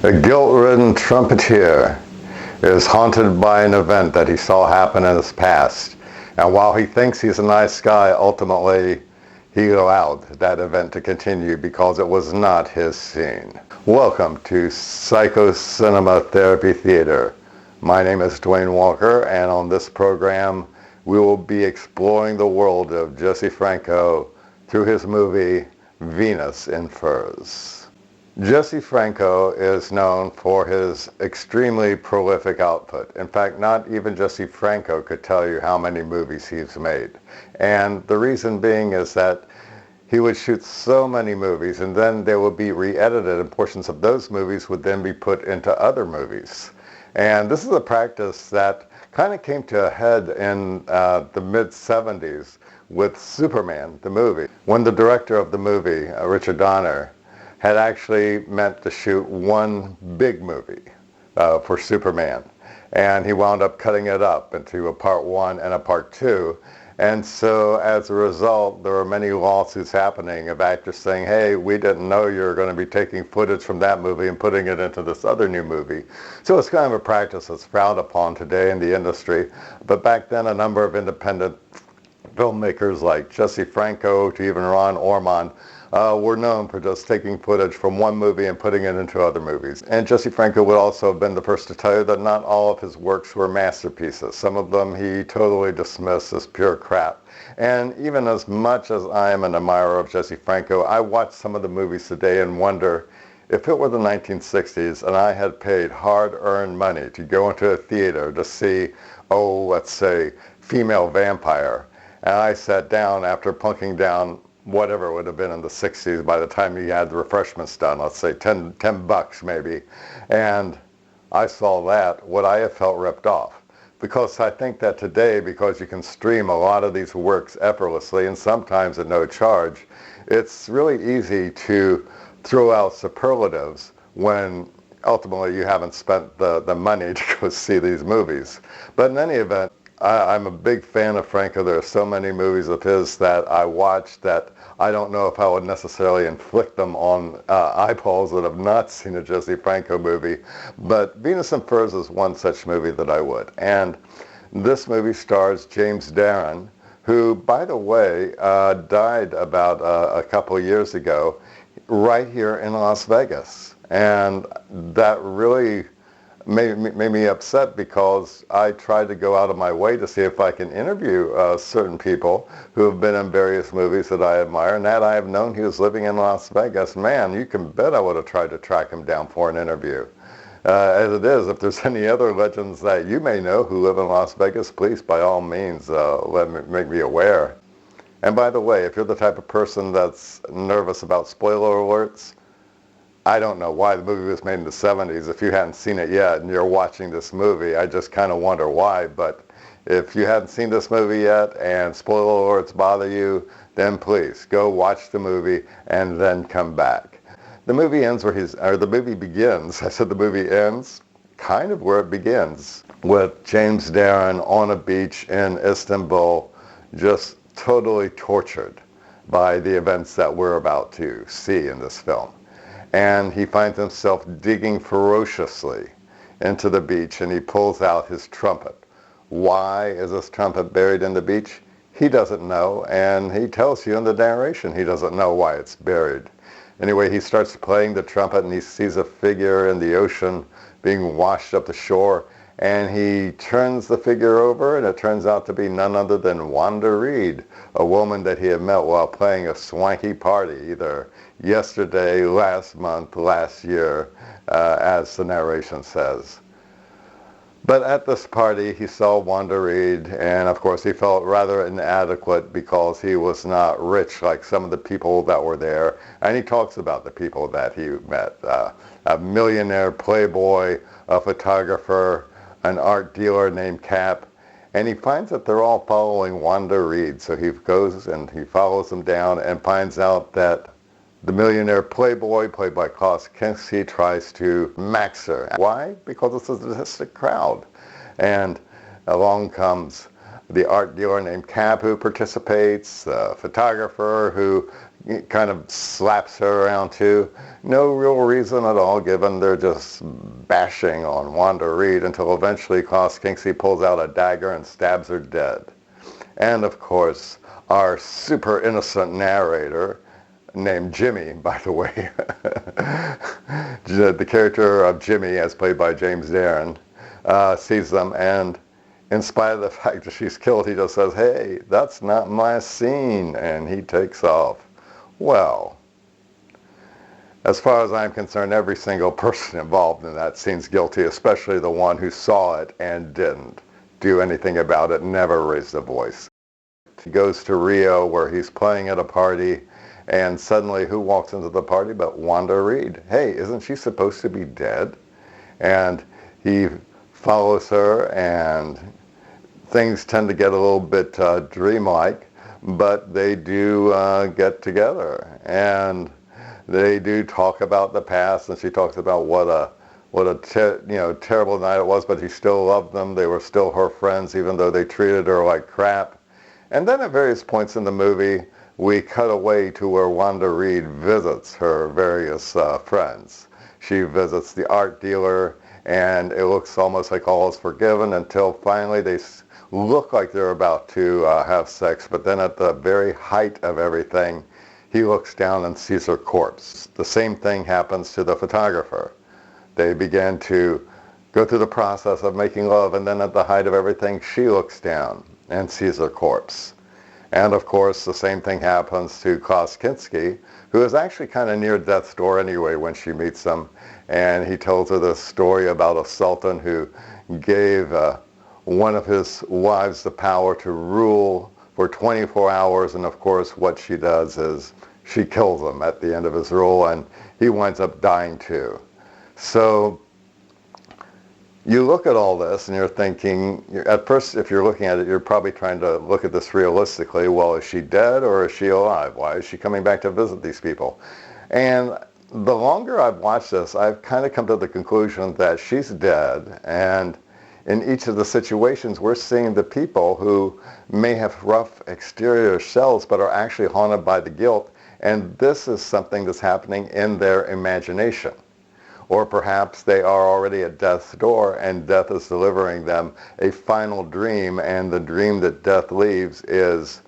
A guilt-ridden trumpeter is haunted by an event that he saw happen in his past. And while he thinks he's a nice guy, ultimately he allowed that event to continue because it was not his scene. Welcome to Psycho-Cinema Therapy Theater. My name is Dwayne Walker, and on this program we will be exploring the world of Jess Franco through his movie Venus in Furs. Jess Franco is known for his extremely prolific output. In fact, not even Jess Franco could tell you how many movies he's made. And the reason being is that he would shoot so many movies and then they would be re-edited, and portions of those movies would then be put into other movies. And this is a practice that kind of came to a head in the mid-70s with Superman, the movie, when the director of the movie, Richard Donner, had actually meant to shoot one big movie for Superman. And he wound up cutting it up into a part one and a part two. And so as a result, there were many lawsuits happening of actors saying, hey, we didn't know you were going to be taking footage from that movie and putting it into this other new movie. So it's kind of a practice that's frowned upon today in the industry. But back then, a number of independent filmmakers like Jess Franco to even Ron Ormond were known for just taking footage from one movie and putting it into other movies. And Jess Franco would also have been the first to tell you that not all of his works were masterpieces. Some of them he totally dismissed as pure crap. And even as much as I am an admirer of Jess Franco, I watch some of the movies today and wonder if it were the 1960s and I had paid hard-earned money to go into a theater to see, let's say, Female Vampire, and I sat down after plunking down whatever it would have been in the 60s by the time you had the refreshments done, let's say $10 maybe, and I saw that, would I have felt ripped off? Because I think that today, because you can stream a lot of these works effortlessly and sometimes at no charge, it's really easy to throw out superlatives when ultimately you haven't spent the money to go see these movies. But in any event, I'm a big fan of Franco. There are so many movies of his that I watch that I don't know if I would necessarily inflict them on eyeballs that have not seen a Jess Franco movie. But Venus in Furs is one such movie that I would. And this movie stars James Darren, who, by the way, died about a couple of years ago right here in Las Vegas. And that really made me upset because I tried to go out of my way to see if I can interview certain people who have been in various movies that I admire, and that I have known he was living in Las Vegas. Man, you can bet I would have tried to track him down for an interview. As it is, if there's any other legends that you may know who live in Las Vegas, please, by all means, make me aware. And by the way, if you're the type of person that's nervous about spoiler alerts, I don't know why the movie was made in the 70s. If you hadn't seen it yet and you're watching this movie, I just kind of wonder why. But if you hadn't seen this movie yet and spoiler alerts bother you, then please go watch the movie and then come back. The movie ends the movie begins. I said the movie ends kind of where it begins, with James Darren on a beach in Istanbul, just totally tortured by the events that we're about to see in this film. And he finds himself digging ferociously into the beach, and he pulls out his trumpet. Why is this trumpet buried in the beach? He doesn't know, and he tells you in the narration he doesn't know why it's buried. Anyway, he starts playing the trumpet, and he sees a figure in the ocean being washed up the shore, and he turns the figure over, and it turns out to be none other than Wanda Reed, a woman that he had met while playing a swanky party, either yesterday, last month, last year, as the narration says. But at this party, he saw Wanda Reed, and of course he felt rather inadequate because he was not rich like some of the people that were there. And he talks about the people that he met, a millionaire playboy, a photographer, an art dealer named Cap, and he finds that they're all following Wanda Reed. So he goes and he follows them down and finds out that the millionaire playboy, played by Klaus Kinski, tries to max her. Why? Because it's a sadistic crowd. And along comes the art dealer named Cab who participates, the photographer who kind of slaps her around too. No real reason at all given. They're just bashing on Wanda Reed until eventually Klaus Kinski pulls out a dagger and stabs her dead. And of course, our super innocent narrator, named Jimmy, by the way, the character of Jimmy, as played by James Darren, sees them, and in spite of the fact that she's killed, he just says, "Hey, that's not my scene," and he takes off. Well, as far as I'm concerned, every single person involved in that scene's guilty, especially the one who saw it and didn't do anything about it, never raised a voice. He goes to Rio where he's playing at a party, and suddenly who walks into the party but Wanda Reed? Hey, isn't she supposed to be dead? And he follows her, and things tend to get a little bit dreamlike, but they do get together, and they do talk about the past, and she talks about what a terrible night it was, but he still loved them. They were still her friends, even though they treated her like crap. And then at various points in the movie, we cut away to where Wanda Reed visits her various friends. She visits the art dealer, and it looks almost like all is forgiven until finally they look like they're about to have sex, but then at the very height of everything, he looks down and sees her corpse. The same thing happens to the photographer. They begin to go through the process of making love, and then at the height of everything, she looks down and sees her corpse. And of course, the same thing happens to Klaus Kinski, who is actually kind of near death's door anyway when she meets him. And he tells her this story about a sultan who gave one of his wives the power to rule for 24 hours. And of course, what she does is she kills him at the end of his rule, and he winds up dying too. So you look at all this and you're thinking, at first, if you're looking at it, you're probably trying to look at this realistically. Well, is she dead or is she alive? Why is she coming back to visit these people? And the longer I've watched this, I've kind of come to the conclusion that she's dead, and in each of the situations, we're seeing the people who may have rough exterior shells but are actually haunted by the guilt, and this is something that's happening in their imagination. Or perhaps they are already at death's door and death is delivering them a final dream, and the dream that death leaves is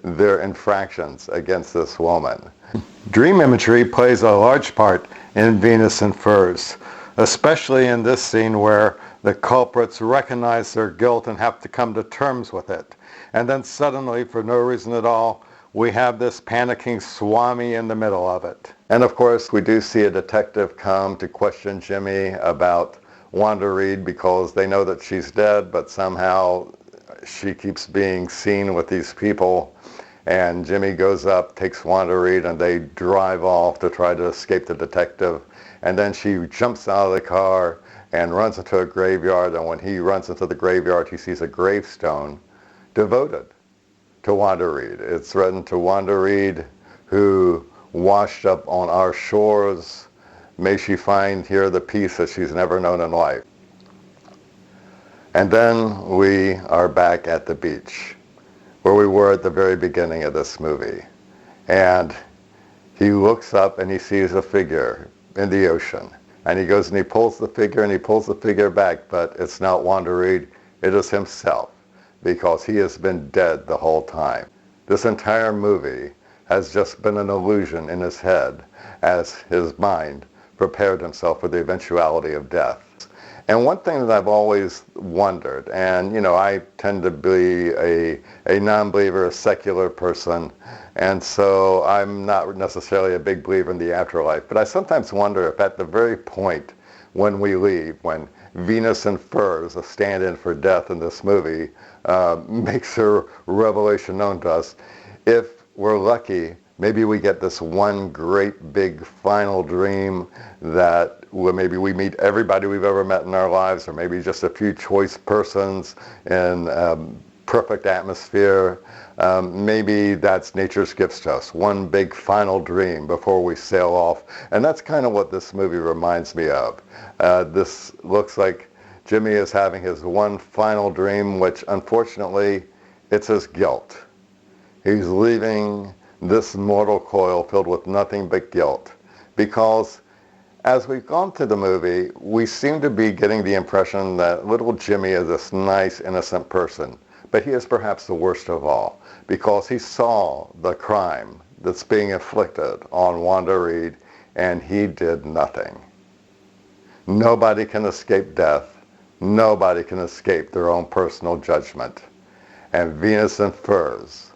their infractions against this woman. Dream imagery plays a large part in Venus in Furs, especially in this scene where the culprits recognize their guilt and have to come to terms with it. And then suddenly, for no reason at all, we have this panicking Swami in the middle of it. And of course, we do see a detective come to question Jimmy about Wanda Reed because they know that she's dead, but somehow she keeps being seen with these people. And Jimmy goes up, takes Wanda Reed, and they drive off to try to escape the detective. And then she jumps out of the car and runs into a graveyard. And when he runs into the graveyard, he sees a gravestone devoted to Wanda Reed. It's written to Wanda Reed, who washed up on our shores. May she find here the peace that she's never known in life. And then we are back at the beach, where we were at the very beginning of this movie. And he looks up and he sees a figure in the ocean. And he goes and he pulls the figure and he pulls the figure back, but it's not Wanda Reed, it is himself, because he has been dead the whole time. This entire movie has just been an illusion in his head as his mind prepared himself for the eventuality of death. And one thing that I've always wondered, and I tend to be a non-believer, a secular person, and so I'm not necessarily a big believer in the afterlife, but I sometimes wonder if at the very point when we leave, when Venus in Furs, a stand-in for death in this movie, makes her revelation known to us, if we're lucky, maybe we get this one great big final dream that maybe we meet everybody we've ever met in our lives, or maybe just a few choice persons in perfect atmosphere. Maybe that's nature's gifts to us, one big final dream before we sail off. And that's kind of what this movie reminds me of. This looks like Jimmy is having his one final dream, which unfortunately It's his guilt. He's leaving this mortal coil filled with nothing but guilt. Because as we've gone through the movie, we seem to be getting the impression that little Jimmy is this nice, innocent person. But he is perhaps the worst of all, because he saw the crime that's being inflicted on Wanda Reed, and he did nothing. Nobody can escape death. Nobody can escape their own personal judgment. And Venus in Furs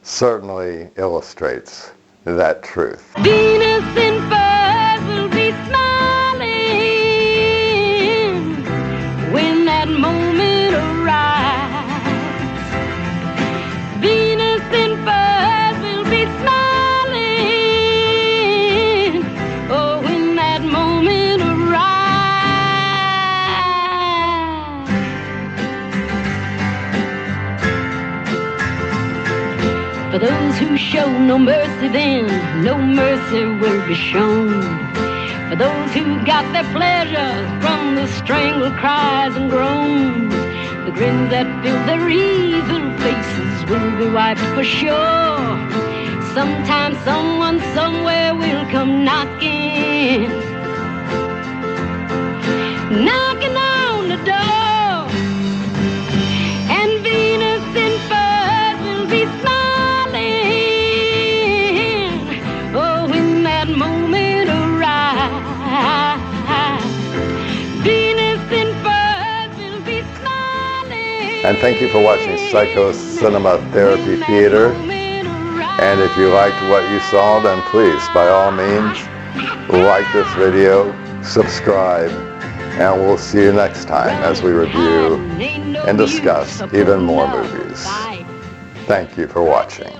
certainly illustrates that truth. Venus in Furs will be smiling when that moment arrives. Venus in Furs will be smiling, oh, when that moment arrives. For those who show no mercy then, no mercy will be shown. For those who got their pleasures from the strangled cries and groans, the grins that fill their evil faces will be wiped for sure. Sometime someone somewhere will come knocking, knocking on the door. And Venus in Furs will be smiling, oh, when that moment arrives. Venus in Furs will be smiling. And thank you for watching Psycho Cinema Therapy Theater. And if you liked what you saw, then please, by all means, like this video, subscribe, and we'll see you next time as we review and discuss even more movies. Thank you for watching.